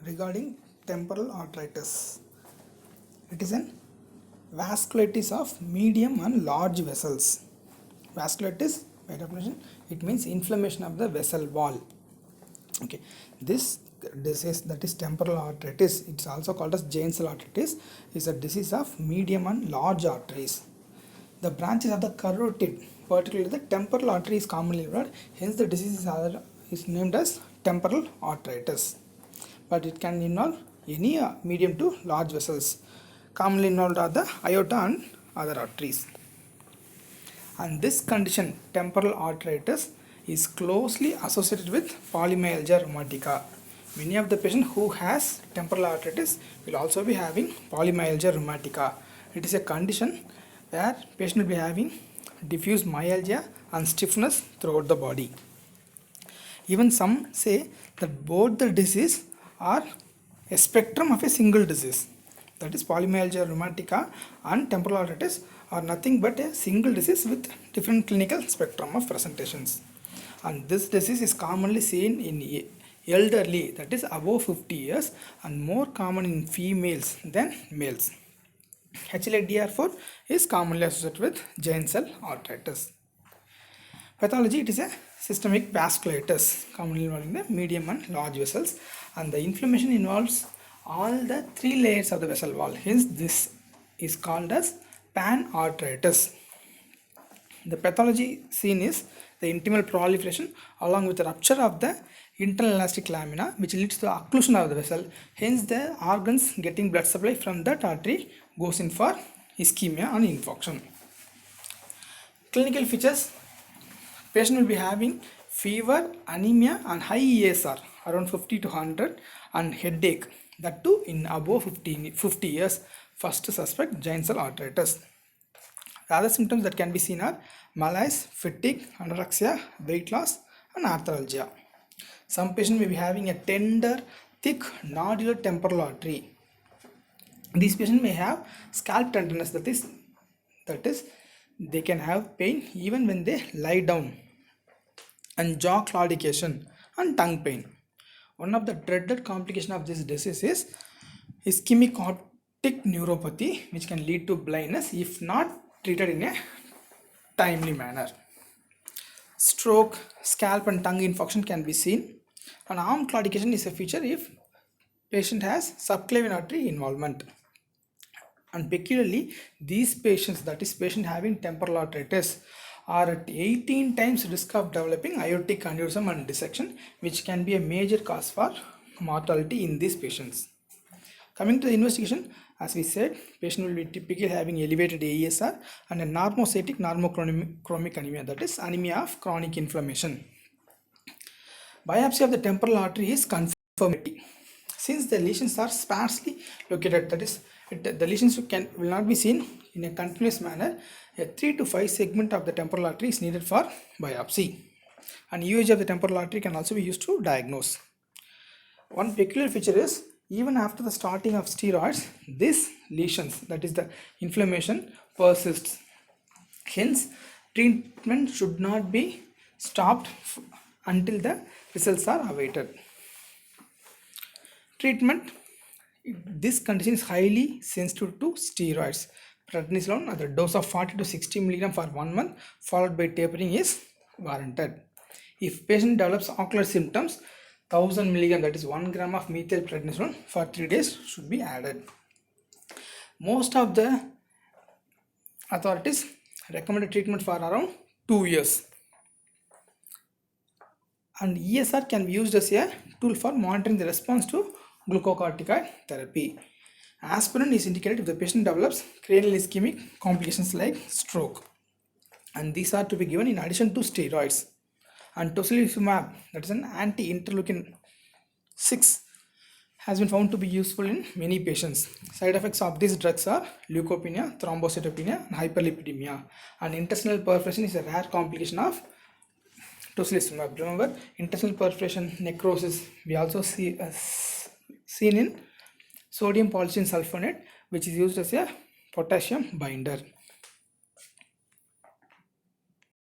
regarding temporal arteritis. It is an vasculitis of medium and large vessels. Vasculitis, by definition, it means inflammation of the vessel wall. Okay, this disease, that is temporal arteritis, it's also called as giant cell arteritis, is a disease of medium and large arteries. The branches of the carotid, particularly the temporal artery, is commonly involved. Hence, the disease is named as temporal arteritis. But it can involve any medium to large vessels. Commonly involved are the aorta and other arteries. And this condition, temporal arteritis, is closely associated with polymyalgia rheumatica. Many of the patients who has temporal arteritis will also be having polymyalgia rheumatica. It is a condition where patient will be having diffuse myalgia and stiffness throughout the body. Even some say that both the disease are a spectrum of a single disease. That is, polymyalgia rheumatica and temporal arteritis are nothing but a single disease with different clinical spectrum of presentations. And this disease is commonly seen in elderly, that is above 50 years, and more common in females than males. HLA-DR4 is commonly associated with giant cell arteritis. Pathology, it is a systemic vasculitis, commonly involving the medium and large vessels, and the inflammation involves all the three layers of the vessel wall. Hence, this is called as panarteritis. The pathology seen is the intimal proliferation along with the rupture of the internal elastic lamina, which leads to the occlusion of the vessel. Hence, the organs getting blood supply from that artery goes in for ischemia and infarction. Clinical features: patient will be having fever, anemia and high ESR around 50 to 100 and headache, that too in above 50 years. First suspect giant cell arteritis. The other symptoms that can be seen are malaise, fatigue, anorexia, weight loss and arthralgia. Some patient may be having a tender, thick, nodular temporal artery. These patients may have scalp tenderness, that is they can have pain even when they lie down, and jaw claudication and tongue pain. One of the dreaded complications of this disease is ischemic optic neuropathy, which can lead to blindness if not treated in a timely manner. Stroke, scalp and tongue infarction can be seen, and arm claudication is a feature if patient has subclavian artery involvement. And peculiarly, these patients, that is patient having temporal arteritis, are at 18 times risk of developing aortic aneurysm and dissection, which can be a major cause for mortality in these patients. Coming to the investigation, as we said, patient will be typically having elevated AESR and a normocytic normochromic anemia, that is anemia of chronic inflammation. Biopsy of the temporal artery is confirmatory. Since the lesions are sparsely located, that is, the lesions will not be seen in a continuous manner, a 3 to 5 segment of the temporal artery is needed for biopsy. And UAG of the temporal artery can also be used to diagnose. One peculiar feature is, even after the starting of steroids, these lesions, that is the inflammation, persists. Hence, treatment should not be stopped until the results are awaited. Treatment: this condition is highly sensitive to steroids. Prednisolone at the dose of 40 to 60 mg for 1 month, followed by tapering, is warranted. If patient develops ocular symptoms, 1000 mg, that is 1 gram of methyl prednisolone for 3 days should be added. Most of the authorities recommended treatment for around 2 years. And ESR can be used as a tool for monitoring the response to glucocorticoid therapy. Aspirin is indicated if the patient develops cranial ischemic complications like stroke, and these are to be given in addition to steroids. And tocilizumab, that is an anti-interleukin 6, has been found to be useful in many patients. Side effects of these drugs are leukopenia, thrombocytopenia and hyperlipidemia, and intestinal perforation is a rare complication of tocilizumab. Remember, intestinal perforation, necrosis, we also see seen in sodium polyethylene sulfonate, which is used as a potassium binder.